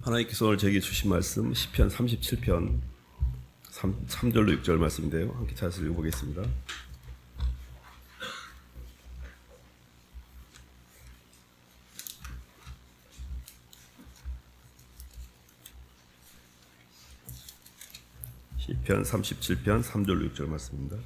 하나님께서 오늘 저에게 주신 말씀 시편 37편 3절로 6절 말씀인데요. 함께 찾아서 읽어보겠습니다. 시편 37편 3절로 6절 말씀입니다.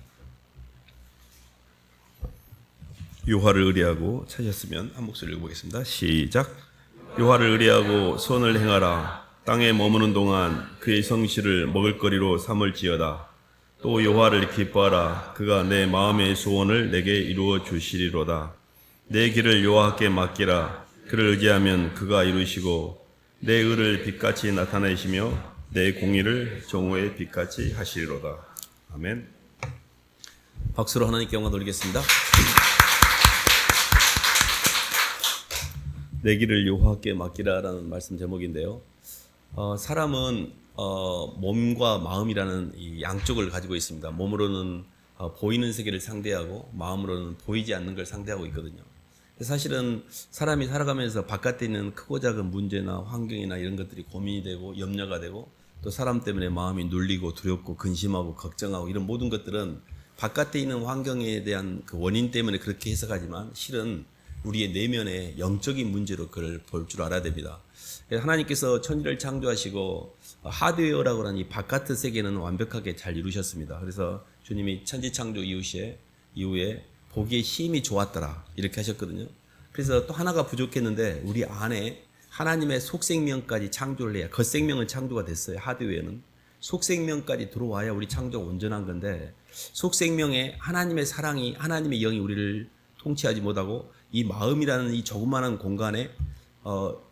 여호와를 의뢰하고 찾으셨으면 한 목소리 읽어보겠습니다. 시작. 여호와를 의뢰하고 선을 행하라. 땅에 머무는 동안 그의 성실을 먹을거리로 삼을지어다. 또 여호와를 기뻐하라. 그가 내 마음의 소원을 내게 이루어 주시리로다. 내 길을 여호와께 맡기라. 그를 의지하면 그가 이루시고 내 의를 빛같이 나타내시며 내 공의를 정오의 빛같이 하시리로다. 아멘. 박수로 하나님께 영광 돌리겠습니다. 내 길을 여호와께 맡기라라는 말씀 제목인데요. 사람은 몸과 마음이라는 이 양쪽을 가지고 있습니다. 몸으로는 보이는 세계를 상대하고 마음으로는 보이지 않는 걸 상대하고 있거든요. 사실은 사람이 살아가면서 바깥에 있는 크고 작은 문제나 환경이나 이런 것들이 고민이 되고 염려가 되고 또 사람 때문에 마음이 눌리고 두렵고 근심하고 걱정하고 이런 모든 것들은 바깥에 있는 환경에 대한 그 원인 때문에 그렇게 해석하지만 실은 우리의 내면의 영적인 문제로 그걸 볼 줄 알아야 됩니다. 하나님께서 천지를 창조하시고 하드웨어라고 하는 이 바깥의 세계는 완벽하게 잘 이루셨습니다. 그래서 주님이 천지 창조 이후에 보기에 힘이 좋았더라 이렇게 하셨거든요. 그래서 또 하나가 부족했는데 우리 안에 하나님의 속생명까지 창조를 해야 겉생명은 창조가 됐어요. 하드웨어는 속생명까지 들어와야 우리 창조가 온전한 건데 속생명에 하나님의 사랑이 하나님의 영이 우리를 통치하지 못하고 이 마음이라는 이 조그마한 공간에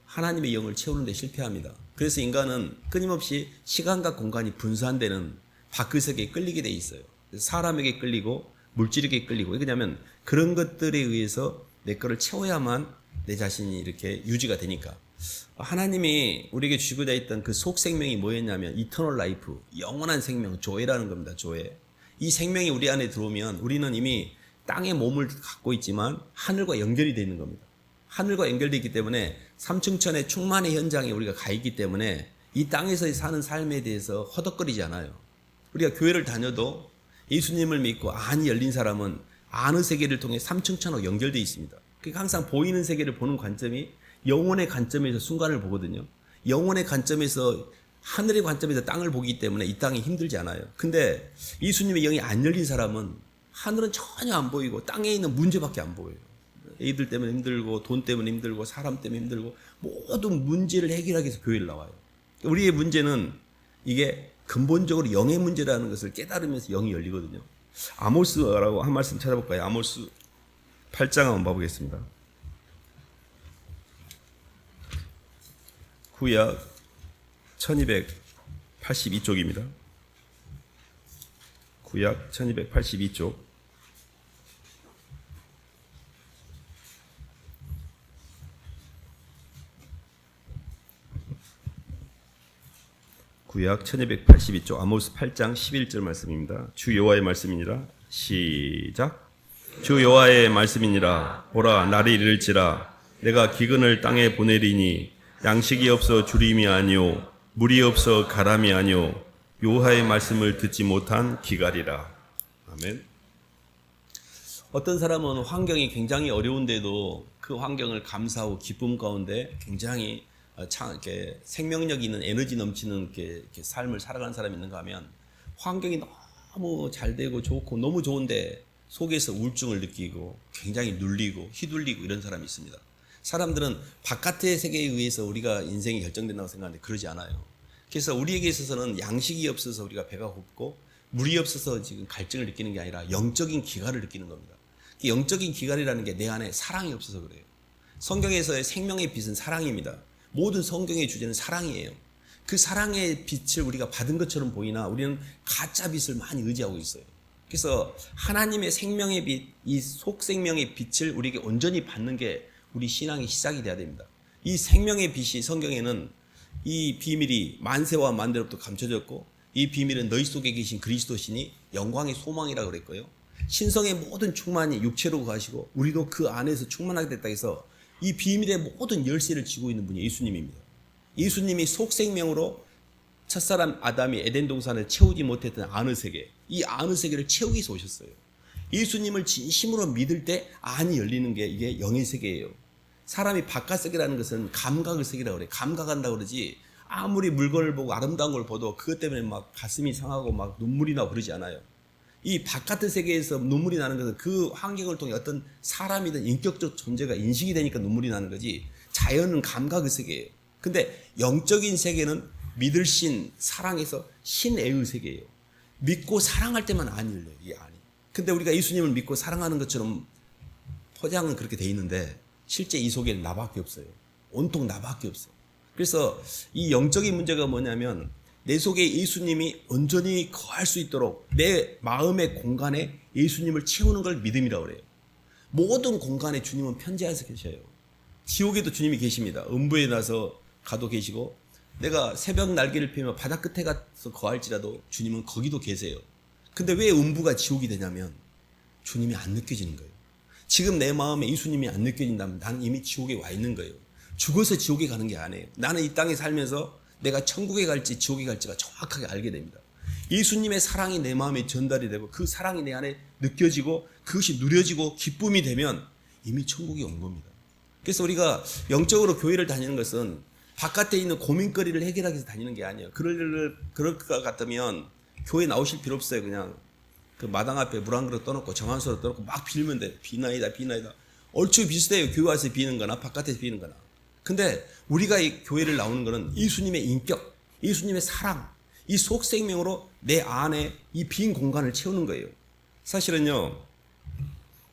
하나님의 영을 채우는 데 실패합니다. 그래서 인간은 끊임없이 시간과 공간이 분산되는 밖의 세계에 끌리게 돼 있어요. 사람에게 끌리고 물질에게 끌리고 왜냐하면 그런 것들에 의해서 내 거를 채워야만 내 자신이 이렇게 유지가 되니까. 하나님이 우리에게 주시고 있던 그 속생명이 뭐였냐면 이터널 라이프, 영원한 생명, 조회라는 겁니다. 조회. 이 생명이 우리 안에 들어오면 우리는 이미 땅의 몸을 갖고 있지만 하늘과 연결이 되어 있는 겁니다. 하늘과 연결되어 있기 때문에 삼층천의 충만의 현장에 우리가 가 있기 때문에 이 땅에서 사는 삶에 대해서 허덕거리지 않아요. 우리가 교회를 다녀도 예수님을 믿고 안이 열린 사람은 안의 세계를 통해 삼층천하고 연결되어 있습니다. 그러니까 항상 보이는 세계를 보는 관점이 영혼의 관점에서 순간을 보거든요. 영혼의 관점에서 하늘의 관점에서 땅을 보기 때문에 이 땅이 힘들지 않아요. 근데 예수님의 영이 안 열린 사람은 하늘은 전혀 안 보이고 땅에 있는 문제밖에 안 보여요. 애들 때문에 힘들고 돈 때문에 힘들고 사람 때문에 힘들고 모든 문제를 해결하기 위해서 교회를 나와요. 우리의 문제는 이게 근본적으로 영의 문제라는 것을 깨달으면서 영이 열리거든요. 아모스라고 한 말씀 찾아볼까요? 아모스 8장 한번 봐보겠습니다. 구약 1282쪽입니다. 구약 1282쪽 구약 1282쪽 아모스 8장 11절 말씀입니다. 주 여호와의 말씀이니라. 시작. 주 여호와의 말씀이니라. 보라 날이 이를지라 내가 기근을 땅에 보내리니 양식이 없어 주림이 아니오 물이 없어 가람이 아니오 여호와의 말씀을 듣지 못한 기갈이라. 아멘. 어떤 사람은 환경이 굉장히 어려운데도 그 환경을 감사하고 기쁨 가운데 굉장히 이렇게 생명력 있는 에너지 넘치는 이렇게 삶을 살아가는 사람이 있는가 하면 환경이 너무 잘 되고 좋고 너무 좋은데 속에서 우울증을 느끼고 굉장히 눌리고 휘둘리고 이런 사람이 있습니다. 사람들은 바깥의 세계에 의해서 우리가 인생이 결정된다고 생각하는데 그러지 않아요. 그래서 우리에게 있어서는 양식이 없어서 우리가 배가 고프고 물이 없어서 지금 갈증을 느끼는 게 아니라 영적인 기갈을 느끼는 겁니다. 영적인 기갈이라는 게 내 안에 사랑이 없어서 그래요. 성경에서의 생명의 빛은 사랑입니다. 모든 성경의 주제는 사랑이에요. 그 사랑의 빛을 우리가 받은 것처럼 보이나 우리는 가짜 빛을 많이 의지하고 있어요. 그래서 하나님의 생명의 빛, 이 속생명의 빛을 우리에게 온전히 받는 게 우리 신앙의 시작이 돼야 됩니다. 이 생명의 빛이 성경에는 이 비밀이 만세와 만대로부터 감춰졌고 이 비밀은 너희 속에 계신 그리스도시니 영광의 소망이라고 그랬고요. 신성의 모든 충만이 육체로 가시고 우리도 그 안에서 충만하게 됐다 해서 이 비밀의 모든 열쇠를 쥐고 있는 분이 예수님입니다. 예수님이 속생명으로 첫사람 아담이 에덴 동산을 채우지 못했던 안의 세계, 이 안의 세계를 채우기 위해서 오셨어요. 예수님을 진심으로 믿을 때 안이 열리는 게 이게 영의 세계예요. 사람이 바깥 세계라는 것은 감각의 세계라고 그래요. 감각한다고 그러지 아무리 물건을 보고 아름다운 걸 봐도 그것 때문에 막 가슴이 상하고 막 눈물이 나고 그러지 않아요. 이 바깥의 세계에서 눈물이 나는 것은 그 환경을 통해 어떤 사람이든 인격적 존재가 인식이 되니까 눈물이 나는 거지, 자연은 감각의 세계예요. 근데 영적인 세계는 믿을 신, 사랑에서 신애의 세계예요. 믿고 사랑할 때만 안이 열려요. 이 안이. 근데 우리가 예수님을 믿고 사랑하는 것처럼 포장은 그렇게 돼 있는데 실제 이 속에는 나밖에 없어요. 온통 나밖에 없어. 그래서 이 영적인 문제가 뭐냐면 내 속에 예수님이 온전히 거할 수 있도록 내 마음의 공간에 예수님을 채우는 걸 믿음이라고 그래요. 모든 공간에 주님은 편재해서 계셔요. 지옥에도 주님이 계십니다. 음부에 나서 가도 계시고, 내가 새벽 날개를 펴며 바다 끝에 가서 거할지라도 주님은 거기도 계세요. 근데 왜 음부가 지옥이 되냐면 주님이 안 느껴지는 거예요. 지금 내 마음에 예수님이 안 느껴진다면 나는 이미 지옥에 와 있는 거예요. 죽어서 지옥에 가는 게 아니에요. 나는 이 땅에 살면서 내가 천국에 갈지 지옥에 갈지가 정확하게 알게 됩니다. 예수님의 사랑이 내 마음에 전달이 되고 그 사랑이 내 안에 느껴지고 그것이 누려지고 기쁨이 되면 이미 천국이 온 겁니다. 그래서 우리가 영적으로 교회를 다니는 것은 바깥에 있는 고민거리를 해결하기 위해서 다니는 게 아니에요. 그럴 것 같으면 교회 나오실 필요 없어요. 그냥 그 마당 앞에 물 한 그릇 떠놓고 정한수로 떠놓고 막 빌면 돼. 비나이다 비나이다. 얼추 비슷해요. 교회 와서 비는 거나 바깥에서 비는 거나. 근데 우리가 이 교회를 나오는 거는 예수님의 인격, 예수님의 사랑, 이 속생명으로 내 안에 이 빈 공간을 채우는 거예요. 사실은요,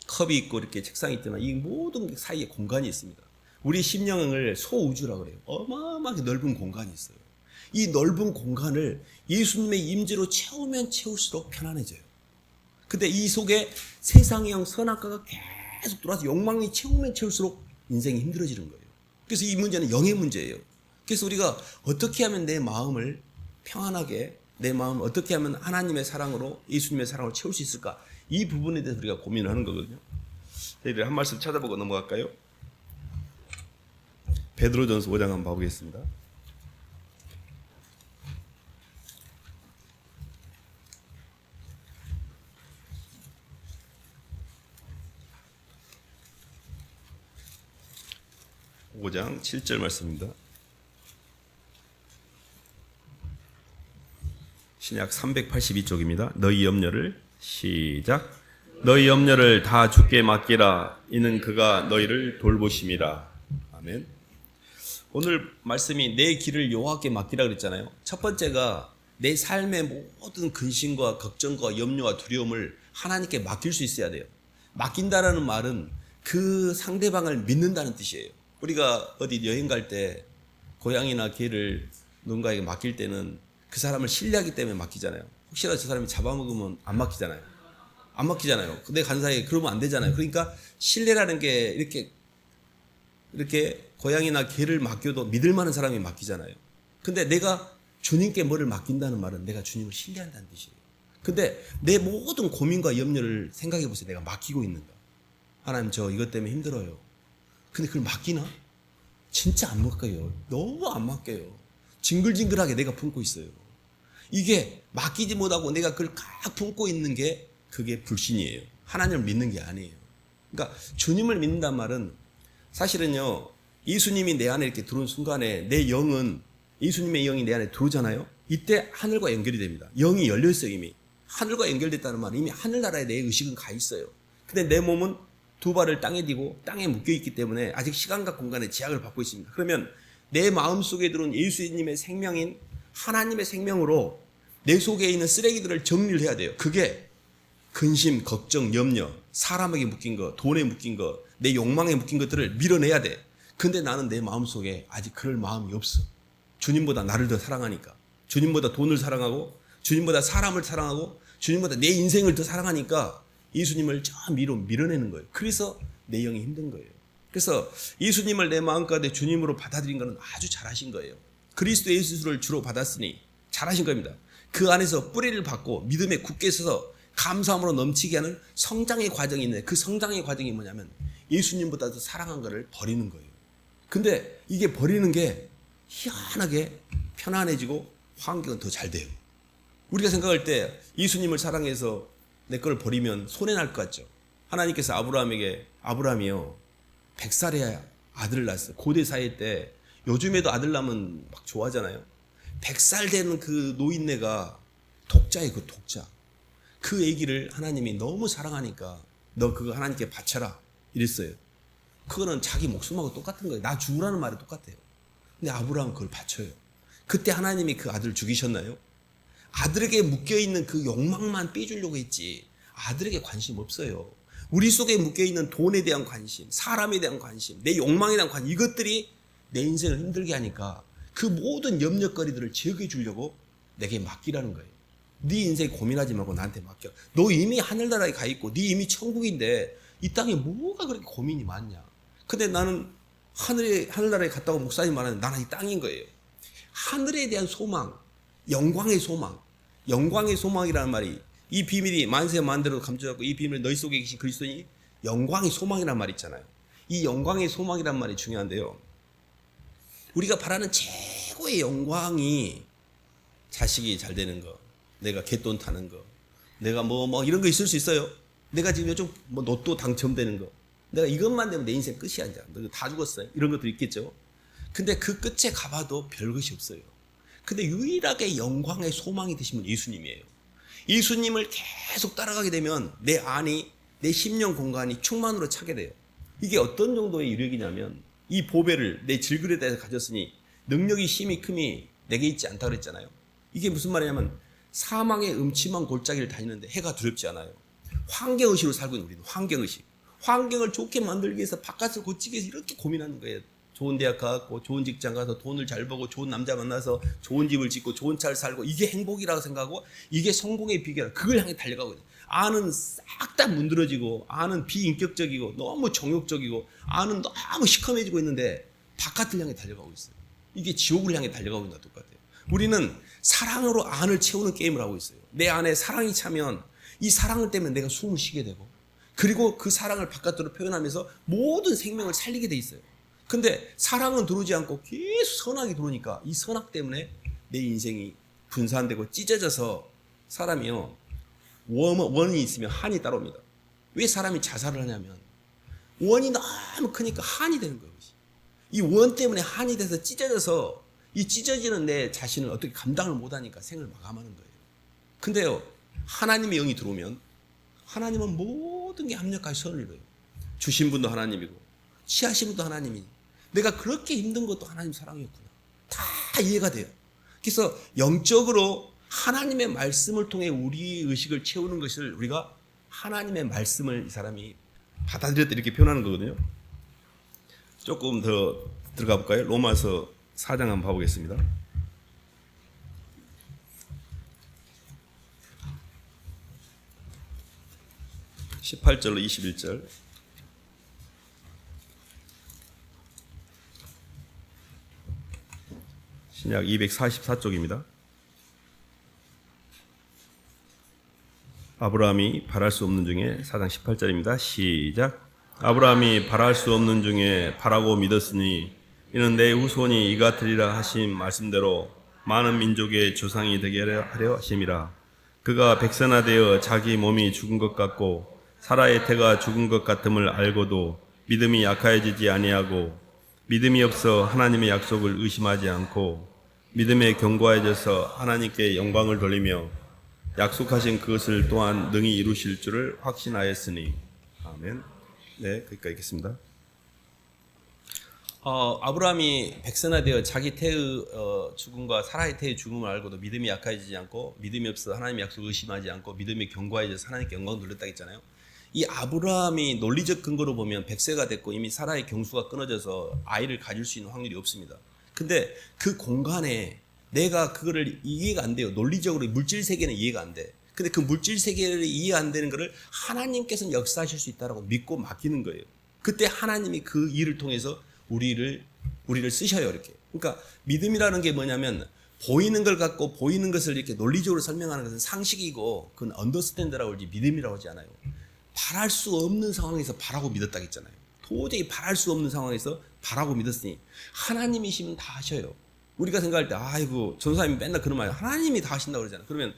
컵이 있고 이렇게 책상이 있지만 이 모든 사이에 공간이 있습니다. 우리 심령을 소우주라고 그래요. 어마어마하게 넓은 공간이 있어요. 이 넓은 공간을 예수님의 임재로 채우면 채울수록 편안해져요. 근데 이 속에 세상의 선악과가 계속 들어와서 욕망이 채우면 채울수록 인생이 힘들어지는 거예요. 그래서 이 문제는 영의 문제예요. 그래서 우리가 어떻게 하면 내 마음을 평안하게, 내 마음을 어떻게 하면 하나님의 사랑으로, 예수님의 사랑으로 채울 수 있을까? 이 부분에 대해서 우리가 고민을 하는 거거든요. 저희들 한 말씀 찾아보고 넘어갈까요? 베드로전서 5장 한번 봐보겠습니다. (5장) 7절 말씀입니다. 신약 382쪽입니다. 너희 염려를 시작. 너희 염려를 다 주께 맡기라. 이는 그가 너희를 돌보심이라. 아멘. 오늘 말씀이 내 길을 여호와께 맡기라 그랬잖아요. 첫 번째가 내 삶의 모든 근심과 걱정과 염려와 두려움을 하나님께 맡길 수 있어야 돼요. 맡긴다라는 말은 그 상대방을 믿는다는 뜻이에요. 우리가 어디 여행 갈 때 고양이나 개를 누군가에게 맡길 때는 그 사람을 신뢰하기 때문에 맡기잖아요. 혹시라도 저 사람이 잡아먹으면 안 맡기잖아요. 안 맡기잖아요. 근데 간 사이에 그러면 안 되잖아요. 그러니까 신뢰라는 게 이렇게 고양이나 개를 맡겨도 믿을 만한 사람이 맡기잖아요. 근데 내가 주님께 뭐를 맡긴다는 말은 내가 주님을 신뢰한다는 뜻이에요. 근데 내 모든 고민과 염려를 생각해 보세요. 내가 맡기고 있는가? 하나님, 저 이것 때문에 힘들어요. 근데 그걸 맡기나? 진짜 안 맡겨요. 너무 안 맡겨요. 징글징글하게 내가 품고 있어요. 이게 맡기지 못하고 내가 그걸 꽉 품고 있는 게 그게 불신이에요. 하나님을 믿는 게 아니에요. 그러니까 주님을 믿는단 말은 사실은요, 예수님이 내 안에 이렇게 들어온 순간에 내 영은, 예수님의 영이 내 안에 들어오잖아요. 이때 하늘과 연결이 됩니다. 영이 열려있어요. 이미 하늘과 연결됐다는 말은 이미 하늘나라에 내 의식은 가 있어요. 근데 내 몸은 두 발을 땅에 딛고 땅에 묶여있기 때문에 아직 시간과 공간의 제약을 받고 있습니다. 그러면 내 마음속에 들어온 예수님의 생명인 하나님의 생명으로 내 속에 있는 쓰레기들을 정리를 해야 돼요. 그게 근심, 걱정, 염려, 사람에게 묶인 거, 돈에 묶인 거, 내 욕망에 묶인 것들을 밀어내야 돼. 근데 나는 내 마음속에 아직 그럴 마음이 없어. 주님보다 나를 더 사랑하니까, 주님보다 돈을 사랑하고, 주님보다 사람을 사랑하고, 주님보다 내 인생을 더 사랑하니까 예수님을 저 밀어내는 거예요. 그래서 내 영이 힘든 거예요. 그래서 예수님을 내 마음가운데 주님으로 받아들인 것은 아주 잘하신 거예요. 그리스도 예수를 주로 받았으니 잘하신 겁니다. 그 안에서 뿌리를 받고 믿음에 굳게 서서 감사함으로 넘치게 하는 성장의 과정이 있는데, 그 성장의 과정이 뭐냐면 예수님보다 더 사랑한 것을 버리는 거예요. 근데 이게 버리는 게 희한하게 편안해지고 환경은 더 잘 돼요. 우리가 생각할 때 예수님을 사랑해서 내 걸 버리면 손해날 것 같죠. 하나님께서 아브라함이요 100살에 아들을 낳았어요. 고대 사회 때 요즘에도 아들 낳으면 막 좋아하잖아요. 100살 되는 그 노인네가 독자예요. 그 독자. 그 아기를 하나님이 너무 사랑하니까 너 그거 하나님께 바쳐라 이랬어요. 그거는 자기 목숨하고 똑같은 거예요. 나 죽으라는 말이 똑같아요. 근데 아브라함은 그걸 바쳐요. 그때 하나님이 그 아들을 죽이셨나요? 아들에게 묶여있는 그 욕망만 빼주려고 했지 아들에게 관심 없어요. 우리 속에 묶여있는 돈에 대한 관심, 사람에 대한 관심, 내 욕망에 대한 관심, 이것들이 내 인생을 힘들게 하니까 그 모든 염려거리들을 제거해 주려고 내게 맡기라는 거예요. 네 인생 고민하지 말고 나한테 맡겨. 너 이미 하늘나라에 가 있고 네 이미 천국인데 이 땅에 뭐가 그렇게 고민이 많냐. 근데 나는 하늘나라에 갔다고 목사님 말하는 나는 이 땅인 거예요. 하늘에 대한 소망, 영광의 소망, 영광의 소망이라는 말이 이 비밀이 만세 만대로 감춰졌고 이 비밀 너희 속에 계신 그리스도인이 영광의 소망이라는 말이 있잖아요. 이 영광의 소망이라는 말이 중요한데요. 우리가 바라는 최고의 영광이 자식이 잘 되는 거, 내가 갯돈 타는 거, 내가 뭐 이런 거 있을 수 있어요. 내가 지금 요즘 뭐 로또 당첨되는 거, 내가 이것만 되면 내 인생 끝이야 이제. 너 다 죽었어요. 이런 것도 있겠죠. 근데 그 끝에 가봐도 별것이 없어요. 근데 유일하게 영광의 소망이 되신 분 예수님이에요. 예수님을 계속 따라가게 되면 내 안이, 내 심령 공간이 충만으로 차게 돼요. 이게 어떤 정도의 유력이냐면 이 보배를 내 질그릇에 대해서 가졌으니 능력이 힘이 큼이 내게 있지 않다 그랬잖아요. 이게 무슨 말이냐면 사망의 음침한 골짜기를 다니는데 해가 두렵지 않아요. 환경의식으로 살고 있는 우리는 환경의식. 환경을 좋게 만들기 위해서 바깥을 고치기 위해서 이렇게 고민하는 거예요. 좋은 대학 가고 좋은 직장 가서 돈을 잘 벌고 좋은 남자 만나서 좋은 집을 짓고 좋은 차를 살고 이게 행복이라고 생각하고 이게 성공의 비결, 그걸 향해 달려가고 있어요. 아는 싹 다 문드러지고 아는 비인격적이고 너무 정욕적이고 아는 너무 시커매지고 있는데 바깥을 향해 달려가고 있어요. 이게 지옥을 향해 달려가고 있는 것과 똑같아요. 우리는 사랑으로 안을 채우는 게임을 하고 있어요. 내 안에 사랑이 차면 이 사랑을 때문에 내가 숨을 쉬게 되고 그리고 그 사랑을 바깥으로 표현하면서 모든 생명을 살리게 돼 있어요. 근데 사랑은 들어오지 않고 계속 선악이 들어오니까 이 선악 때문에 내 인생이 분산되고 찢어져서 사람이요 원이 있으면 한이 따라옵니다. 왜 사람이 자살을 하냐면 원이 너무 크니까 한이 되는 거예요. 이 원 때문에 한이 돼서 찢어져서 이 찢어지는 내 자신을 어떻게 감당을 못하니까 생을 마감하는 거예요. 근데요 하나님의 영이 들어오면 하나님은 모든 게 합력하여 선을 이뤄요. 주신 분도 하나님이고 취하신 분도 하나님이니 내가 그렇게 힘든 것도 하나님 사랑이었구나. 다 이해가 돼요. 그래서 영적으로 하나님의 말씀을 통해 우리 의식을 채우는 것을 우리가 하나님의 말씀을 이 사람이 받아들였다 이렇게 표현하는 거거든요. 조금 더 들어가 볼까요? 로마서 4장 한번 봐보겠습니다. 18절로 21절. 신약 244쪽입니다. 아브라함이 바랄 수 없는 중에 4장 18절입니다. 시작. 아브라함이 바랄 수 없는 중에 바라고 믿었으니 이는 내 후손이 이 같으리라 하신 말씀대로 많은 민족의 조상이 되게 하려 하심이라. 그가 백선화되어 자기 몸이 죽은 것 같고 사라의 태가 죽은 것 같음을 알고도 믿음이 약해지지 아니하고 믿음이 없어 하나님의 약속을 의심하지 않고 믿음에 견고해져서 하나님께 영광을 돌리며 약속하신 그것을 또한 능히 이루실 줄을 확신하였으니. 아멘. 네, 거기까지 읽겠습니다. 아브라함이 백선화되어 자기 태의 죽음과 사라의 태의 죽음을 알고도 믿음이 약해지지 않고 믿음이 없어 하나님의 약속을 의심하지 않고 믿음이 견고해져서 하나님께 영광을 돌렸다고 했잖아요. 이 아브라함이 논리적 근거로 보면 100세가 됐고 이미 사라의 경수가 끊어져서 아이를 가질 수 있는 확률이 없습니다. 근데 그 공간에 내가 그거를 이해가 안 돼요. 논리적으로 물질 세계는 이해가 안 돼. 근데 그 물질 세계를 이해 안 되는 거를 하나님께서는 역사하실 수 있다라고 믿고 맡기는 거예요. 그때 하나님이 그 일을 통해서 우리를 쓰셔요, 이렇게. 그러니까 믿음이라는 게 뭐냐면 보이는 걸 갖고 보이는 것을 이렇게 논리적으로 설명하는 것은 상식이고 그건 언더스탠드라고 하지 믿음이라고 하지 않아요. 바랄 수 없는 상황에서 바라고 믿었다고 했잖아요. 도저히 바랄 수 없는 상황에서 바라고 믿었으니 하나님이시면 다 하셔요. 우리가 생각할 때 아이고 전사님이 맨날 그런 말 하나님이 다 하신다고 그러잖아요. 그러면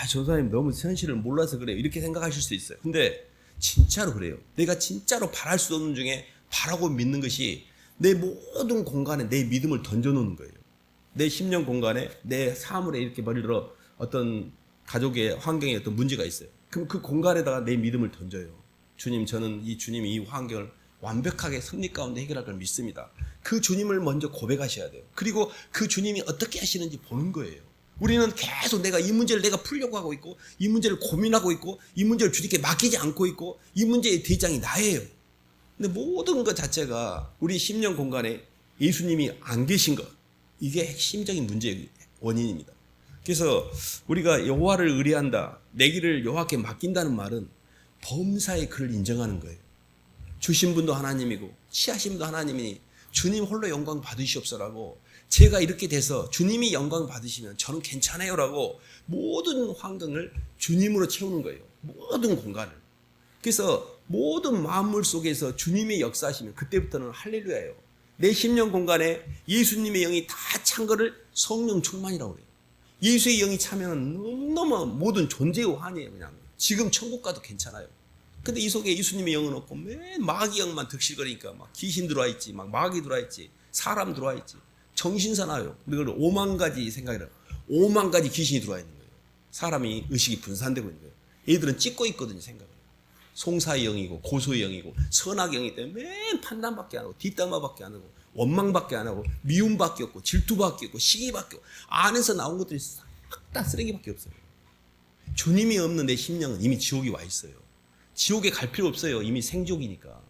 전사님 너무 현실을 몰라서 그래요 이렇게 생각하실 수 있어요. 근데 진짜로 그래요. 내가 진짜로 바랄 수 없는 중에 바라고 믿는 것이 내 모든 공간에 내 믿음을 던져놓는 거예요. 내 심령 공간에 내 사물에 이렇게 머리를 들어 어떤 가족의 환경에 어떤 문제가 있어요. 그럼 그 공간에다가 내 믿음을 던져요. 주님, 저는 이 주님이 이 환경을 완벽하게 섭리 가운데 해결할 걸 믿습니다. 그 주님을 먼저 고백하셔야 돼요. 그리고 그 주님이 어떻게 하시는지 보는 거예요. 우리는 계속 내가 이 문제를 내가 풀려고 하고 있고 이 문제를 고민하고 있고 이 문제를 주님께 맡기지 않고 있고 이 문제의 대장이 나예요. 근데 모든 것 자체가 우리 심령 공간에 예수님이 안 계신 것, 이게 핵심적인 문제의 원인입니다. 그래서 우리가 여호와를 의뢰한다, 내 길을 여호와께 맡긴다는 말은 범사의 그를 인정하는 거예요. 주신 분도 하나님이고 취하신 분도 하나님이니 주님 홀로 영광 받으시옵소라고, 제가 이렇게 돼서 주님이 영광 받으시면 저는 괜찮아요라고 모든 환경을 주님으로 채우는 거예요. 모든 공간을. 그래서 모든 만물 속에서 주님의 역사하시면 그때부터는 할렐루야예요. 내 심령 공간에 예수님의 영이 다 찬 거를 성령 충만이라고 그래요. 예수의 영이 차면 너무너무 모든 존재의 환희예요. 그냥 지금 천국 가도 괜찮아요. 근데 이 속에 예수님의 영은 없고 맨 마귀 영만 득실거리니까 막 귀신 들어와 있지, 막 마귀 들어와 있지, 사람 들어와 있지, 정신 사나워요. 그리고 5만 가지 생각이라 5만 가지 귀신이 들어와 있는 거예요. 사람이 의식이 분산되고 있는 거예요. 얘들은 찢고 있거든요, 생각을. 송사의 영이고 고소의 영이고 선악의 영이기 때문에 맨 판단밖에 안 하고 뒷담화밖에 안 하고 원망밖에 안 하고 미움밖에 없고 질투밖에 없고 시기밖에 없고 안에서 나온 것들이 싹 다 쓰레기밖에 없어요. 주님이 없는 내 심령은 이미 지옥에 와 있어요. 지옥에 갈 필요 없어요. 이미 생족이니까.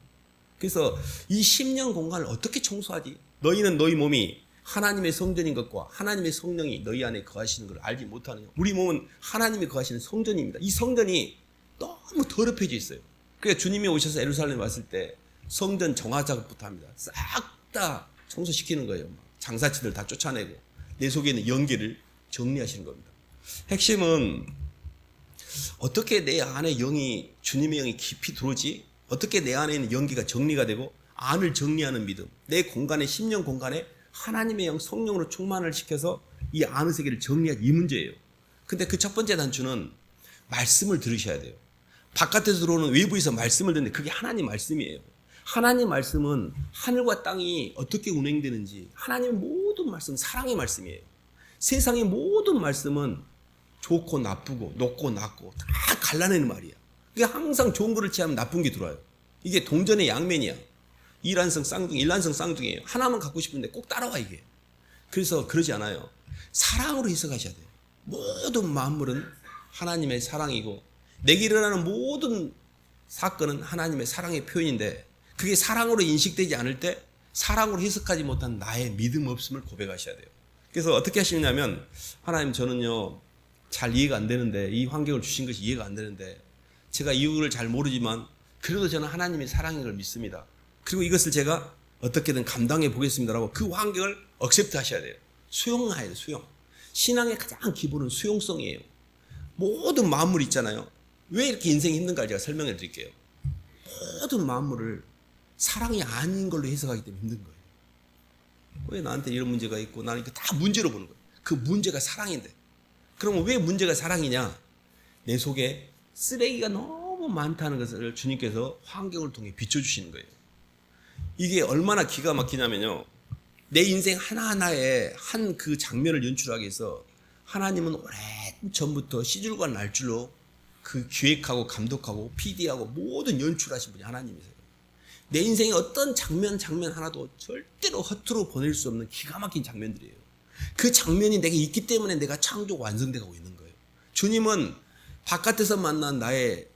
그래서 이 심령 공간을 어떻게 청소하지? 너희는 너희 몸이 하나님의 성전인 것과 하나님의 성령이 너희 안에 거하시는 걸 알지 못하느냐. 우리 몸은 하나님이 거하시는 성전입니다. 이 성전이 너무 더럽혀져 있어요. 그러니까 주님이 오셔서 예루살렘에 왔을 때 성전 정화 작업부터 합니다. 싹 다 청소시키는 거예요. 장사치들 다 쫓아내고 내 속에 있는 연기를 정리하시는 겁니다. 핵심은 어떻게 내 안에 영이, 주님의 영이 깊이 들어오지? 어떻게 내 안에 있는 연기가 정리가 되고 안을 정리하는 믿음, 내 공간에, 심령 공간에 하나님의 영, 성령으로 충만을 시켜서 이 안의 세계를 정리하지, 이 문제예요. 근데 그 첫 번째 단추는 말씀을 들으셔야 돼요. 바깥에서 들어오는 외부에서 말씀을 듣는데 그게 하나님 말씀이에요. 하나님 말씀은 하늘과 땅이 어떻게 운행되는지, 하나님의 모든 말씀은 사랑의 말씀이에요. 세상의 모든 말씀은 좋고 나쁘고 높고 낮고 다 갈라내는 말이야. 그러니까 항상 좋은 거를 취하면 나쁜 게 들어와요. 이게 동전의 양면이야. 일란성 쌍둥이, 일란성 쌍둥이에요. 하나만 갖고 싶은데 꼭 따라와 이게. 그래서 그러지 않아요. 사랑으로 해석하셔야 돼요. 모든 만물은 하나님의 사랑이고 내게 일어나는 모든 사건은 하나님의 사랑의 표현인데 그게 사랑으로 인식되지 않을 때 사랑으로 해석하지 못한 나의 믿음 없음을 고백하셔야 돼요. 그래서 어떻게 하시냐면, 하나님 저는요 잘 이해가 안 되는데, 이 환경을 주신 것이 이해가 안 되는데 제가 이유를 잘 모르지만 그래도 저는 하나님의 사랑인 걸 믿습니다. 그리고 이것을 제가 어떻게든 감당해 보겠습니다라고 그 환경을 억셉트 하셔야 돼요. 수용해야 돼요. 수용. 신앙의 가장 기본은 수용성이에요. 모든 만물 있잖아요. 왜 이렇게 인생이 힘든가 제가 설명해 드릴게요. 모든 만물을 사랑이 아닌 걸로 해석하기 때문에 힘든 거예요. 왜 나한테 이런 문제가 있고 나는 이거 다 문제로 보는 거예요. 그 문제가 사랑인데. 그러면 왜 문제가 사랑이냐? 내 속에 쓰레기가 너무 많다는 것을 주님께서 환경을 통해 비춰주시는 거예요. 이게 얼마나 기가 막히냐면요, 내 인생 하나하나에 한 그 장면을 연출하기 위해서 하나님은 오래 전부터 시줄과 날줄로 그 기획하고 감독하고 PD하고 모든 연출하신 분이 하나님이세요. 내 인생의 어떤 장면 하나도 절대로 허투루 보낼 수 없는 기가 막힌 장면들이에요. 그 장면이 내게 있기 때문에 내가 창조 완성되고 있는 거예요. 주님은 바깥에서 만난 나의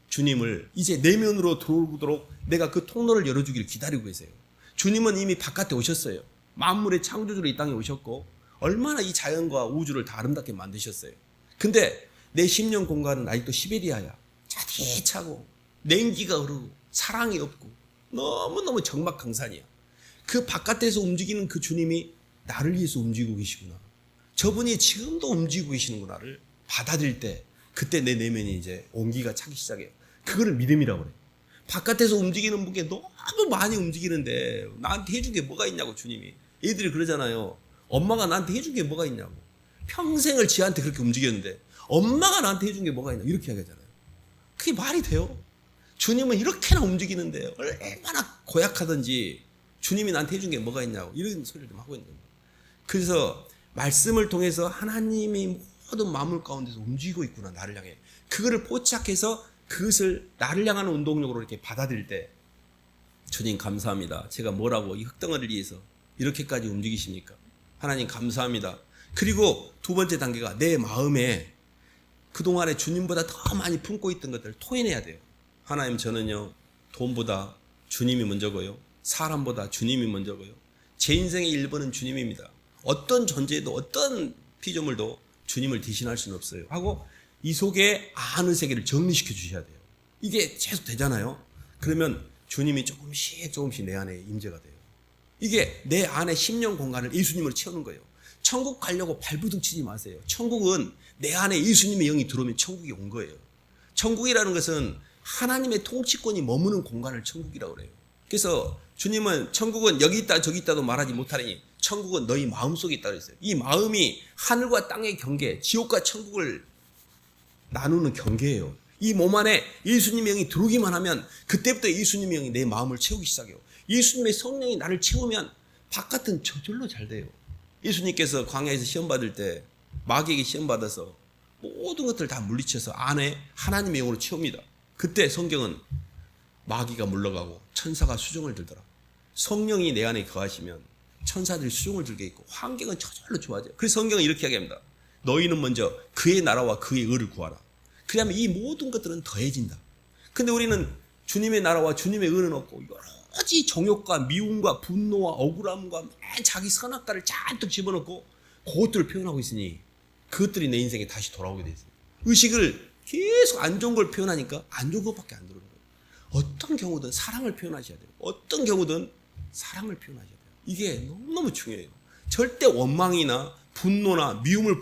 주님을 이제 내면으로 들어오도록 내가 그 통로를 열어주기를 기다리고 계세요. 주님은 이미 바깥에 오셨어요. 만물의 창조주로 이 땅에 오셨고 얼마나 이 자연과 우주를 다 아름답게 만드셨어요. 근데 내 심령 공간은 아직도 시베리아야. 차디차고 냉기가 흐르고 사랑이 없고 너무너무 적막강산이야. 그 바깥에서 움직이는 그 주님이 나를 위해서 움직이고 계시구나, 저분이 지금도 움직이고 계시는구나를 받아들일 때 그때 내 내면이 이제 온기가 차기 시작해요. 그거를 믿음이라고 그래요. 바깥에서 움직이는 분께 너무 많이 움직이는데 나한테 해준 게 뭐가 있냐고 주님이. 애들이 그러잖아요. 엄마가 나한테 해준 게 뭐가 있냐고. 평생을 지한테 그렇게 움직였는데 엄마가 나한테 해준 게 뭐가 있냐 이렇게 하잖아요. 그게 말이 돼요? 주님은 이렇게나 움직이는데 얼마나 고약하든지 주님이 나한테 해준 게 뭐가 있냐고 이런 소리를 좀 하고 있는 거예요. 그래서 말씀을 통해서 하나님이 모든 마음을 가운데서 움직이고 있구나 나를 향해. 그거를 포착해서 그것을 나를 향하는 운동력으로 이렇게 받아들일 때 주님 감사합니다. 제가 뭐라고 이 흙덩어리를 위해서 이렇게까지 움직이십니까? 하나님 감사합니다. 그리고 두 번째 단계가 내 마음에 그동안에 주님보다 더 많이 품고 있던 것들을 토해내야 돼요. 하나님 저는요 돈보다 주님이 먼저고요. 사람보다 주님이 먼저고요. 제 인생의 1번은 주님입니다. 어떤 존재도 어떤 피조물도 주님을 대신할 수는 없어요. 하고 이 속에 아는 세계를 정리시켜 주셔야 돼요. 이게 계속 되잖아요. 그러면 주님이 조금씩 내 안에 임재가 돼요. 이게 내 안에 심령 공간을 예수님으로 채우는 거예요. 천국 가려고 발부둥 치지 마세요. 천국은 내 안에 예수님의 영이 들어오면 천국이 온 거예요. 천국이라는 것은 하나님의 통치권이 머무는 공간을 천국이라고 그래요. 그래서 주님은 천국은 여기 있다 저기 있다도 말하지 못하니 천국은 너희 마음속에 있다고 했어요. 이 마음이 하늘과 땅의 경계, 지옥과 천국을 나누는 경계예요. 이 몸 안에 예수님의 영이 들어오기만 하면 그때부터 예수님의 영이 내 마음을 채우기 시작해요. 예수님의 성령이 나를 채우면 바깥은 저절로 잘 돼요. 예수님께서 광야에서 시험 받을 때 마귀에게 시험 받아서 모든 것들을 다 물리쳐서 안에 하나님의 영으로 채웁니다. 그때 성경은 마귀가 물러가고 천사가 수종을 들더라. 성령이 내 안에 거하시면 천사들이 수종을 들게 있고 환경은 저절로 좋아져요. 그래서 성경은 이렇게 이야기합니다. 너희는 먼저 그의 나라와 그의 의를 구하라. 그러면 이 모든 것들은 더해진다. 근데 우리는 주님의 나라와 주님의 의는 없고 여러 가지 정욕과 미움과 분노와 억울함과 맨 자기 선악과를 잔뜩 집어넣고 그것들을 표현하고 있으니 그것들이 내 인생에 다시 돌아오게 돼 있어요. 의식을 계속 안 좋은 걸 표현하니까 안 좋은 것밖에 안 들어오는 거예요. 어떤 경우든 사랑을 표현하셔야 돼요. 어떤 경우든 사랑을 표현하셔야 돼요. 이게 너무너무 중요해요. 절대 원망이나 분노나 미움을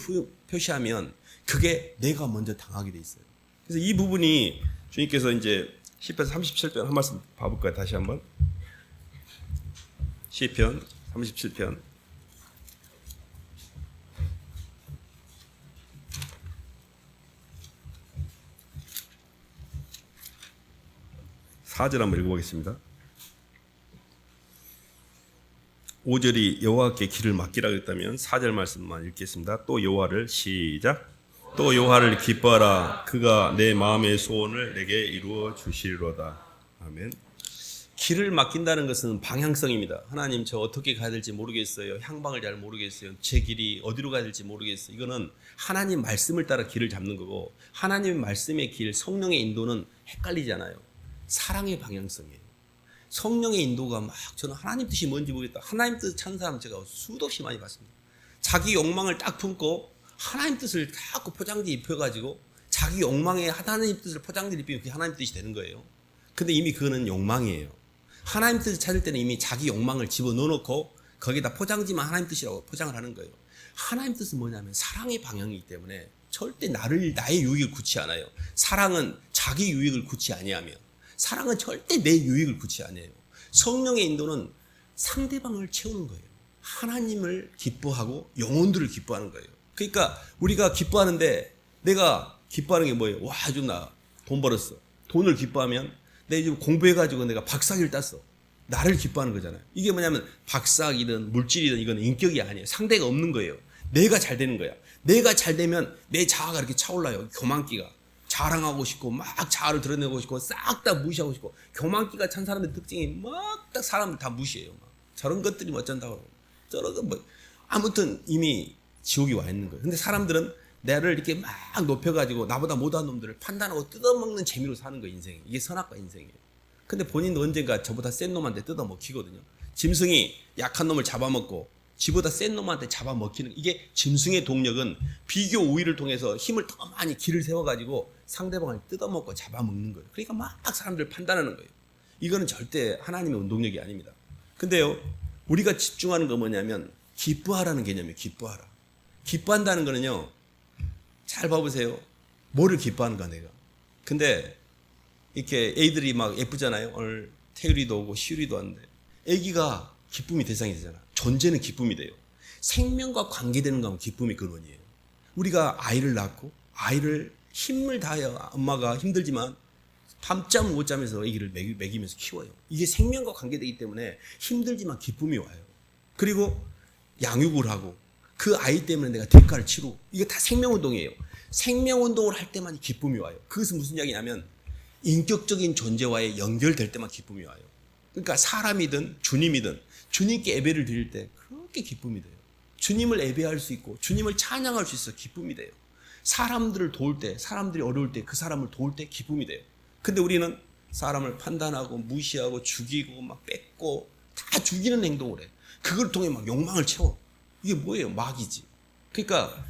표시하면 그게 내가 먼저 당하게 돼 있어요. 그래서 이 부분이 주님께서 이제 시편 37편 한 말씀 봐볼까요? 다시 한번. 시편 37편 4절 한번 읽어보겠습니다. 5절이 여호와께 길을 맡기라 그랬다면 4절 말씀만 읽겠습니다. 또 여호와를 시작. 또 여호와를 기뻐하라. 그가 내 마음의 소원을 내게 이루어 주시리로다. 아멘. 길을 맡긴다는 것은 방향성입니다. 하나님 저 어떻게 가야 될지 모르겠어요. 향방을 잘 모르겠어요. 제 길이 어디로 가야 될지 모르겠어요. 이거는 하나님 말씀을 따라 길을 잡는 거고 하나님의 말씀의 길, 성령의 인도는 헷갈리잖아요. 사랑의 방향성이에요. 성령의 인도가 막 저는 하나님 뜻이 뭔지 모르겠다. 하나님 뜻 찾는 사람 제가 수도 없이 많이 봤습니다. 자기 욕망을 딱 품고 하나님 뜻을 자꾸 포장지 입혀가지고 자기 욕망에 하나님 뜻을 포장지 입히면 그게 하나님 뜻이 되는 거예요. 근데 이미 그거는 욕망이에요. 하나님 뜻을 찾을 때는 이미 자기 욕망을 집어넣어놓고 거기다 포장지만 하나님 뜻이라고 포장을 하는 거예요. 하나님 뜻은 뭐냐면 사랑의 방향이기 때문에 절대 나의 유익을 굳이 않아요. 사랑은 자기 유익을 굳이 아니하며 사랑은 절대 내 유익을 굳이 아니에요. 성령의 인도는 상대방을 채우는 거예요. 하나님을 기뻐하고 영혼들을 기뻐하는 거예요. 그러니까 우리가 기뻐하는데 내가 기뻐하는 게 뭐예요? 와, 요즘 나 돈 벌었어. 돈을 기뻐하면 내가 지금 공부해가지고 내가 박사학위를 땄어. 나를 기뻐하는 거잖아요. 이게 뭐냐면 박사학위든 물질이든 이건 인격이 아니에요. 상대가 없는 거예요. 내가 잘 되는 거야. 내가 잘 되면 내 자아가 이렇게 차올라요. 교만기가. 자랑하고 싶고 막 자아를 드러내고 싶고 싹 다 무시하고 싶고 교만기가 찬 사람의 특징이 막 딱 사람들 다 무시해요. 막. 저런 것들이 어쩐다고 그러고 저런 거 뭐 아무튼 이미 지옥이 와 있는 거예요. 근데 사람들은 나를 이렇게 막 높여가지고 나보다 못한 놈들을 판단하고 뜯어먹는 재미로 사는 거예요. 인생이. 이게 선악과 인생이에요. 근데 본인도 언젠가 저보다 센 놈한테 뜯어먹히거든요. 짐승이 약한 놈을 잡아먹고 지보다 센 놈한테 잡아먹히는 이게 짐승의 동력은 비교 우위를 통해서 힘을 더 많이 길을 세워가지고 상대방을 뜯어먹고 잡아먹는 거예요. 그러니까 막 사람들을 판단하는 거예요. 이거는 절대 하나님의 운동력이 아닙니다. 근데요, 우리가 집중하는 거 뭐냐면 기뻐하라는 개념이에요. 기뻐하라. 기뻐한다는 거는요, 잘 봐보세요. 뭐를 기뻐하는가 내가. 근데 이렇게 애들이 막 예쁘잖아요. 오늘 태율이도 오고 시율이도 왔는데 애기가 기쁨이 대상이 되잖아. 존재는 기쁨이 돼요. 생명과 관계되는 건 기쁨이 근원이에요. 우리가 아이를 낳고 아이를 힘을 다하여 엄마가 힘들지만 밤잠 못 자면서 아기를 먹이면서 키워요. 이게 생명과 관계되기 때문에 힘들지만 기쁨이 와요. 그리고 양육을 하고 그 아이 때문에 내가 대가를 치르고, 이게 다 생명운동이에요. 생명운동을 할 때만 기쁨이 와요. 그것은 무슨 이야기냐면 인격적인 존재와의 연결될 때만 기쁨이 와요. 그러니까 사람이든 주님이든 주님께 예배를 드릴 때 그렇게 기쁨이 돼요. 주님을 예배할 수 있고 주님을 찬양할 수 있어 기쁨이 돼요. 사람들을 도울 때, 사람들이 어려울 때 그 사람을 도울 때 기쁨이 돼요. 근데 우리는 사람을 판단하고 무시하고 죽이고 막 뺏고 다 죽이는 행동을 해. 그걸 통해 막 욕망을 채워. 이게 뭐예요? 마귀지. 그러니까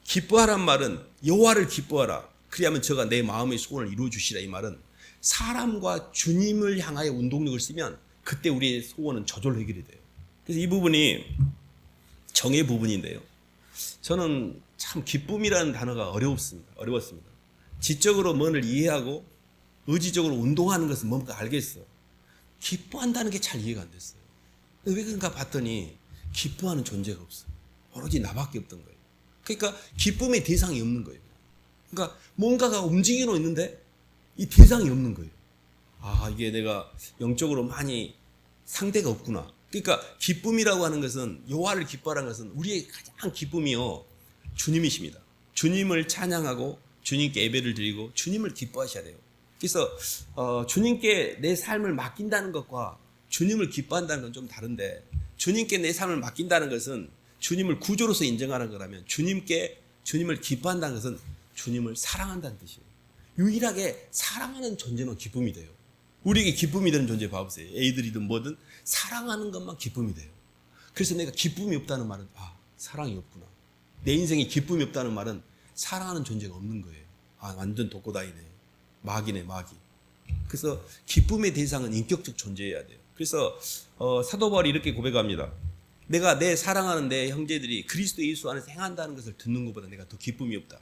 기뻐하란 말은 여호와를 기뻐하라. 그리하면 저가 내 마음의 소원을 이루어 주시라. 이 말은 사람과 주님을 향하여 운동력을 쓰면 그때 우리의 소원은 저절로 해결이 돼요. 그래서 이 부분이 정의 부분인데요. 저는 참 기쁨이라는 단어가 어려웠습니다. 지적으로 뭔을 이해하고 의지적으로 운동하는 것은 뭔가 알겠어. 기뻐한다는 게 잘 이해가 안 됐어요. 왜 그런가 봤더니 기뻐하는 존재가 없어요. 오로지 나밖에 없던 거예요. 그러니까 기쁨의 대상이 없는 거예요. 그러니까 뭔가가 움직이고 있는데 이 대상이 없는 거예요. 아, 이게 내가 영적으로 많이 상대가 없구나. 그러니까 기쁨이라고 하는 것은, 여호와를 기뻐하라는 것은 우리의 가장 기쁨이요 주님이십니다. 주님을 찬양하고 주님께 예배를 드리고 주님을 기뻐하셔야 돼요. 그래서 주님께 내 삶을 맡긴다는 것과 주님을 기뻐한다는 건 좀 다른데, 주님께 내 삶을 맡긴다는 것은 주님을 구조로서 인정하는 거라면, 주님을 기뻐한다는 것은 주님을 사랑한다는 뜻이에요. 유일하게 사랑하는 존재만 기쁨이 돼요. 우리에게 기쁨이 되는 존재 봐보세요. 애들이든 뭐든 사랑하는 것만 기쁨이 돼요. 그래서 내가 기쁨이 없다는 말은 사랑이 없구나. 내 인생에 기쁨이 없다는 말은 사랑하는 존재가 없는 거예요. 완전 독고다이네. 마귀네, 마귀. 그래서 기쁨의 대상은 인격적 존재여야 돼요. 그래서 사도 바울이 이렇게 고백합니다. 내가 내 사랑하는 내 형제들이 그리스도 예수 안에서 행한다는 것을 듣는 것보다 내가 더 기쁨이 없다.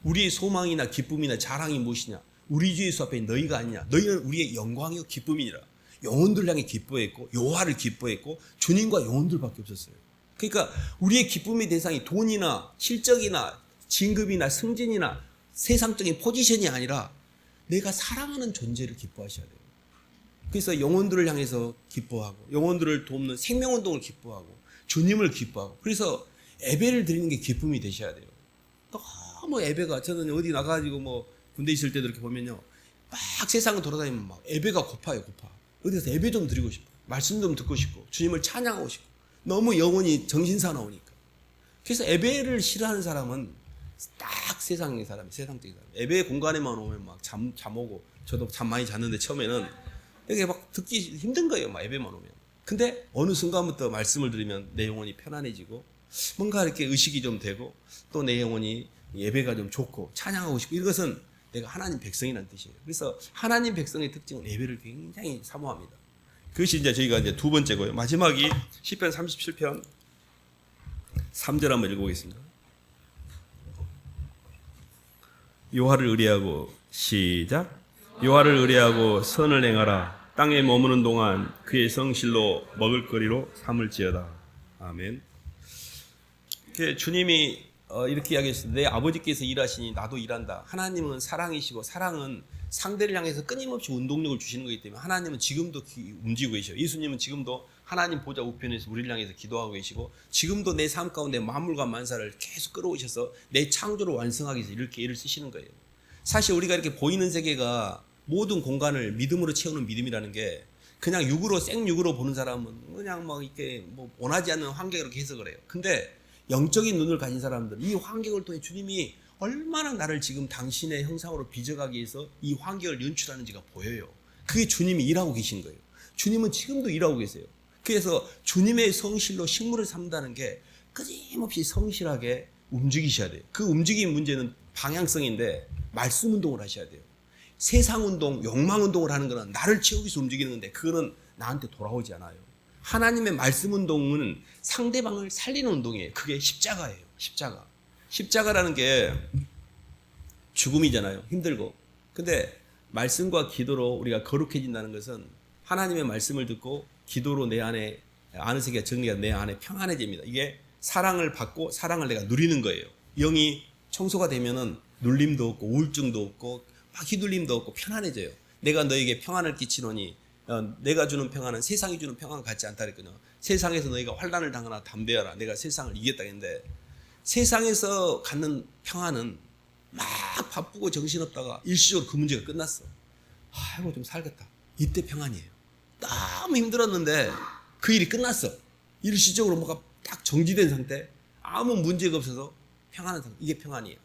우리의 소망이나 기쁨이나 자랑이 무엇이냐? 우리 주 예수 앞에 너희가 아니냐? 너희는 우리의 영광이요 기쁨이니라. 영혼들 향해 기뻐했고 여호와를 기뻐했고 주님과 영혼들밖에 없었어요. 그러니까 우리의 기쁨의 대상이 돈이나 실적이나 진급이나 승진이나 세상적인 포지션이 아니라 내가 사랑하는 존재를 기뻐하셔야 돼요. 그래서 영혼들을 향해서 기뻐하고 영혼들을 돕는 생명운동을 기뻐하고 주님을 기뻐하고, 그래서 예배를 드리는 게 기쁨이 되셔야 돼요. 너무 예배가, 저는 어디 나가가지고 뭐 군대 있을 때도 이렇게 보면요, 막 세상을 돌아다니면 막 예배가 고파요. 어디서 예배 좀 드리고 싶어, 말씀 좀 듣고 싶고 주님을 찬양하고 싶고, 너무 영혼이 정신사나우니까. 그래서 예배를 싫어하는 사람은 딱 세상의 사람이, 세상적인 사람. 예배 공간에만 오면 막 잠 오고, 저도 잠 많이 잤는데 처음에는 이게 막 듣기 힘든 거예요, 막 예배만 오면. 근데 어느 순간부터 말씀을 들으면 내 영혼이 편안해지고 뭔가 이렇게 의식이 좀 되고 또 내 영혼이 예배가 좀 좋고 찬양하고 싶고, 이것은 내가 하나님 백성이라는 뜻이에요. 그래서 하나님 백성의 특징은 예배를 굉장히 사모합니다. 그것이 이제 저희가 이제 두 번째고요. 마지막이 시편 37편 3절 한번 읽어보겠습니다. 여호와를 의뢰하고, 시작. 여호와를 의뢰하고 선을 행하라. 땅에 머무는 동안 그의 성실로 먹을거리로 삼을지어다. 아멘. 주님이 이렇게 이야기했습니다. 내 아버지께서 일하시니 나도 일한다. 하나님은 사랑이시고, 사랑은 상대를 향해서 끊임없이 운동력을 주시는 거기 때문에 하나님은 지금도 움직이고 계셔요. 예수님은 지금도 하나님 보좌 우편에서 우리를 향해서 기도하고 계시고, 지금도 내 삶 가운데 만물과 만사를 계속 끌어오셔서 내 창조를 완성하기 위해서 이렇게 일을 쓰시는 거예요. 사실 우리가 이렇게 보이는 세계가 모든 공간을 믿음으로 채우는 믿음이라는 게, 그냥 생육으로 보는 사람은 그냥 막 이렇게 뭐 원하지 않는 환경을 이렇게 해석을 해요. 근데 영적인 눈을 가진 사람들, 이 환경을 통해 주님이 얼마나 나를 지금 당신의 형상으로 빚어가기 위해서 이 환경을 연출하는지가 보여요. 그게 주님이 일하고 계신 거예요. 주님은 지금도 일하고 계세요. 그래서 주님의 성실로 식물을 삼다는 게 끊임없이 성실하게 움직이셔야 돼요. 그 움직임 문제는 방향성인데 말씀 운동을 하셔야 돼요. 세상 운동, 욕망 운동을 하는 거는 나를 채우기 위해서 움직이는 건데 그거는 나한테 돌아오지 않아요. 하나님의 말씀 운동은 상대방을 살리는 운동이에요. 그게 십자가예요. 십자가라는 게 죽음이잖아요. 힘들고. 근데 말씀과 기도로 우리가 거룩해진다는 것은 하나님의 말씀을 듣고 기도로 내 안에 아는 세계가 정리가 내 안에 평안해집니다. 이게 사랑을 받고 사랑을 내가 누리는 거예요. 영이 청소가 되면은 눌림도 없고 우울증도 없고 막 휘둘림도 없고 편안해져요. 내가 너에게 평안을 끼치노니 내가 주는 평안은 세상이 주는 평안 같지 않다 그랬거든요. 세상에서 너희가 환난을 당하나 담대하라. 내가 세상을 이겼다 했는데 세상에서 갖는 평안은 막 바쁘고 정신없다가 일시적으로 그 문제가 끝났어. 아이고 좀 살겠다. 이때 평안이에요. 너무 힘들었는데 그 일이 끝났어. 일시적으로 뭐가 딱 정지된 상태, 아무 문제가 없어서 평안한 상태. 이게 평안이에요.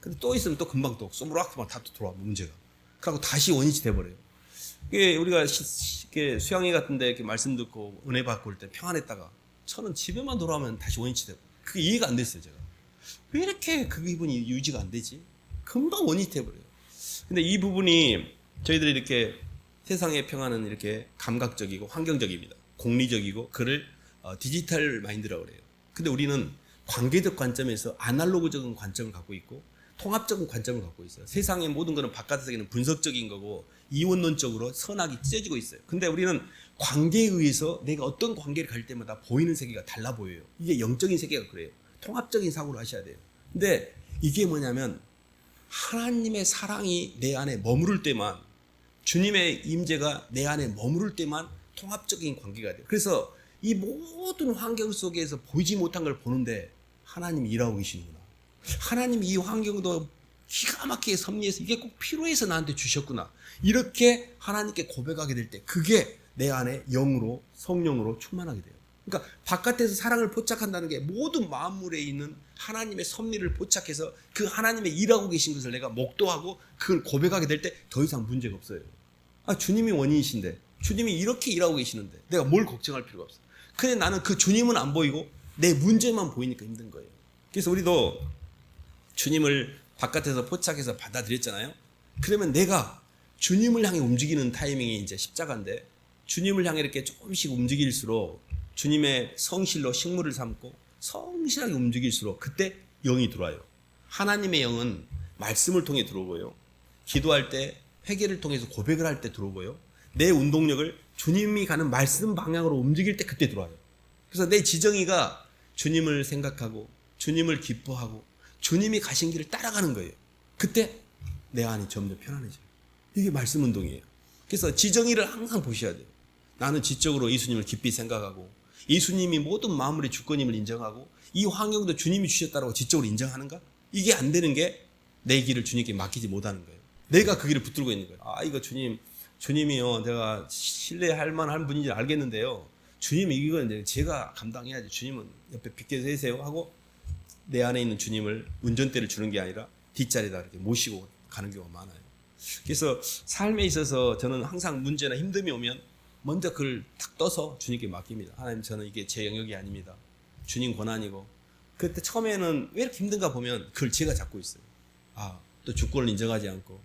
근데 또 있으면 또 금방 또 쏘무락만 다 또 돌아와 문제가. 그리고 다시 원위치 돼버려요. 이게 우리가 이렇게 수양회 같은데 이렇게 말씀 듣고 은혜 받고 올 때 평안했다가 저는 집에만 돌아오면 다시 원위치 되고 그게 이해가 안 됐어요 제가. 왜 이렇게 그 기분이 유지가 안 되지? 금방 원위치 돼버려요. 근데 이 부분이 저희들이 이렇게 세상의 평안은 이렇게 감각적이고 환경적입니다. 공리적이고 그를 디지털 마인드라고 그래요. 근데 우리는 관계적 관점에서 아날로그적인 관점을 갖고 있고 통합적인 관점을 갖고 있어요. 세상의 모든 것은 바깥에서는 분석적인 거고 이원론적으로 선악이 찢어지고 있어요. 근데 우리는 관계에 의해서 내가 어떤 관계를 가질 때마다 보이는 세계가 달라 보여요. 이게 영적인 세계가 그래요. 통합적인 사고를 하셔야 돼요. 근데 이게 뭐냐면 하나님의 사랑이 내 안에 머무를 때만, 주님의 임재가 내 안에 머무를 때만 통합적인 관계가 돼요. 그래서 이 모든 환경 속에서 보이지 못한 걸 보는데 하나님이 일하고 계시는구나. 하나님이 이 환경도 기가 막히게 섭리해서 이게 꼭 필요해서 나한테 주셨구나. 이렇게 하나님께 고백하게 될 때 그게 내 안에 영으로 성령으로 충만하게 돼요. 그러니까 바깥에서 사랑을 포착한다는 게 모든 만물에 있는 하나님의 섭리를 포착해서 그 하나님의 일하고 계신 것을 내가 목도하고 그걸 고백하게 될 때 더 이상 문제가 없어요. 주님이 원인이신데 주님이 이렇게 일하고 계시는데 내가 뭘 걱정할 필요가 없어. 근데 나는 그 주님은 안 보이고 내 문제만 보이니까 힘든 거예요. 그래서 우리도 주님을 바깥에서 포착해서 받아들였잖아요. 그러면 내가 주님을 향해 움직이는 타이밍이 이제 십자가인데 주님을 향해 이렇게 조금씩 움직일수록 주님의 성실로 식물을 삼고 성실하게 움직일수록 그때 영이 들어와요. 하나님의 영은 말씀을 통해 들어오고요. 기도할 때 회개를 통해서 고백을 할 때 들어오고요. 내 운동력을 주님이 가는 말씀 방향으로 움직일 때 그때 들어와요. 그래서 내 지정이가 주님을 생각하고 주님을 기뻐하고 주님이 가신 길을 따라가는 거예요. 그때 내 안이 점점 편안해져요. 이게 말씀 운동이에요. 그래서 지정이를 항상 보셔야 돼요. 나는 지적으로 예수님을 깊이 생각하고 예수님이 모든 마음의 주권임을 인정하고 이 환경도 주님이 주셨다고 지적으로 인정하는가? 이게 안 되는 게 내 길을 주님께 맡기지 못하는 거예요. 내가 그 길을 붙들고 있는 거예요. 이거 주님이요, 내가 신뢰할 만한 분인지 알겠는데요. 주님 이건 제가 감당해야지. 주님은 옆에 빗게 세세요 하고 내 안에 있는 주님을 운전대를 주는 게 아니라 뒷자리에다 이렇게 모시고 가는 경우가 많아요. 그래서 삶에 있어서 저는 항상 문제나 힘듦이 오면 먼저 그걸 탁 떠서 주님께 맡깁니다. 하나님, 저는 이게 제 영역이 아닙니다. 주님 권한이고. 그때 처음에는 왜 이렇게 힘든가 보면 그걸 제가 잡고 있어요. 또 주권을 인정하지 않고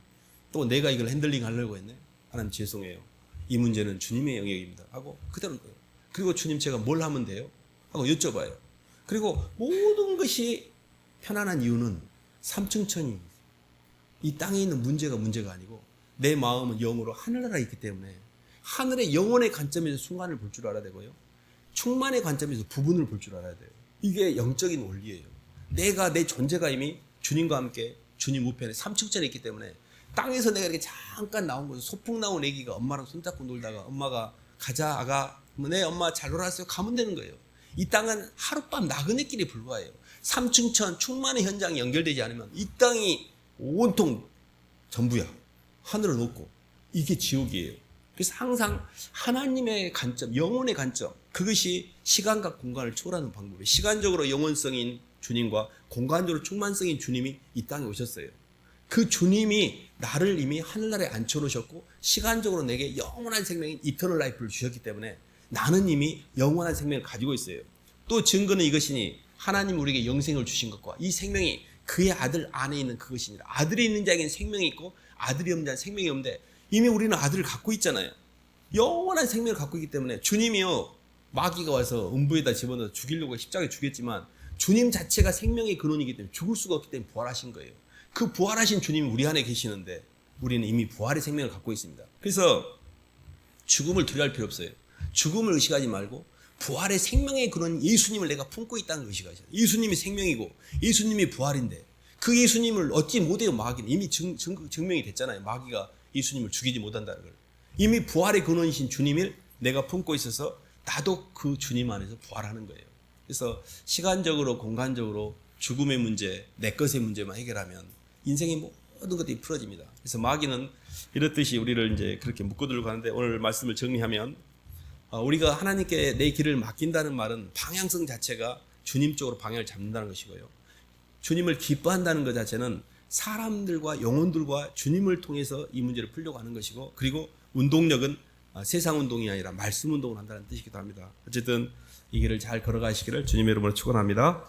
또 내가 이걸 핸들링 하려고 했네. 하나님 죄송해요. 이 문제는 주님의 영역입니다. 하고 그대로 거예요. 그리고 주님 제가 뭘 하면 돼요? 하고 여쭤봐요. 그리고 모든 것이 편안한 이유는 삼층천이 이 땅에 있는 문제가 아니고 내 마음은 영으로 하늘나라에 있기 때문에 하늘의 영혼의 관점에서 순간을 볼 줄 알아야 되고요. 충만의 관점에서 부분을 볼 줄 알아야 돼요. 이게 영적인 원리예요. 내가 내 존재가 이미 주님과 함께 주님 우편에 삼층천에 있기 때문에 땅에서 내가 이렇게 잠깐 나온 거죠. 소풍 나온 애기가 엄마랑 손잡고 놀다가 엄마가 가자 아가 네 엄마 잘 놀았어요 가면 되는 거예요. 이 땅은 하룻밤 나그네길에 불과해요. 삼층천 충만의 현장이 연결되지 않으면 이 땅이 온통 전부야. 하늘은 없고 이게 지옥이에요. 그래서 항상 하나님의 관점, 영혼의 관점, 그것이 시간과 공간을 초월하는 방법이에요. 시간적으로 영혼성인 주님과 공간적으로 충만성인 주님이 이 땅에 오셨어요. 그 주님이 나를 이미 하늘나라에 앉혀놓으셨고 시간적으로 내게 영원한 생명인 이터널 라이프를 주셨기 때문에 나는 이미 영원한 생명을 가지고 있어요. 또 증거는 이것이니 하나님 우리에게 영생을 주신 것과 이 생명이 그의 아들 안에 있는 그것이니라. 아들이 있는 자에게는 생명이 있고 아들이 없는 자는 생명이 없는데 이미 우리는 아들을 갖고 있잖아요. 영원한 생명을 갖고 있기 때문에 주님이요, 마귀가 와서 음부에다 집어넣어서 죽이려고 십자가에 죽였지만 주님 자체가 생명의 근원이기 때문에 죽을 수가 없기 때문에 부활하신 거예요. 그 부활하신 주님이 우리 안에 계시는데 우리는 이미 부활의 생명을 갖고 있습니다. 그래서 죽음을 두려워할 필요 없어요. 죽음을 의식하지 말고 부활의 생명의 그런 예수님을 내가 품고 있다는 것이죠. 예수님이 생명이고 예수님이 부활인데 그 예수님을 얻지 못해요. 마귀는 이미 증명이 됐잖아요. 마귀가 예수님을 죽이지 못한다는 걸. 이미 부활의 근원이신 주님을 내가 품고 있어서 나도 그 주님 안에서 부활하는 거예요. 그래서 시간적으로 공간적으로 죽음의 문제, 내 것의 문제만 해결하면 인생의 모든 것들이 풀어집니다. 그래서 마귀는 이렇듯이 우리를 이제 그렇게 묶어들고 가는데, 오늘 말씀을 정리하면 우리가 하나님께 내 길을 맡긴다는 말은 방향성 자체가 주님 쪽으로 방향을 잡는다는 것이고요. 주님을 기뻐한다는 것 자체는 사람들과 영혼들과 주님을 통해서 이 문제를 풀려고 하는 것이고, 그리고 운동력은 세상 운동이 아니라 말씀 운동을 한다는 뜻이기도 합니다. 어쨌든 이 길을 잘 걸어가시기를 주님의 이름으로 축원합니다.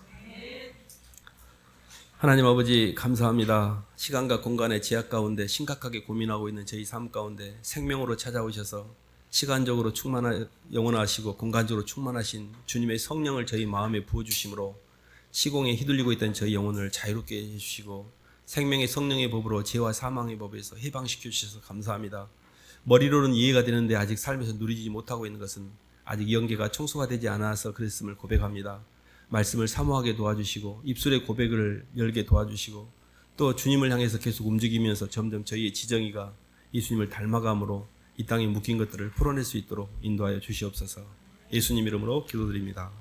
하나님 아버지 감사합니다. 시간과 공간의 제약 가운데 심각하게 고민하고 있는 저희 삶 가운데 생명으로 찾아오셔서 시간적으로 영원하시고 공간적으로 충만하신 주님의 성령을 저희 마음에 부어주심으로 시공에 휘둘리고 있던 저희 영혼을 자유롭게 해주시고 생명의 성령의 법으로 죄와 사망의 법에서 해방시켜 주셔서 감사합니다. 머리로는 이해가 되는데 아직 삶에서 누리지 못하고 있는 것은 아직 영계가 청소가 되지 않아서 그랬음을 고백합니다. 말씀을 사모하게 도와주시고 입술의 고백을 열게 도와주시고 또 주님을 향해서 계속 움직이면서 점점 저희의 지정의가 예수님을 닮아감으로 이 땅에 묶인 것들을 풀어낼 수 있도록 인도하여 주시옵소서. 예수님 이름으로 기도드립니다.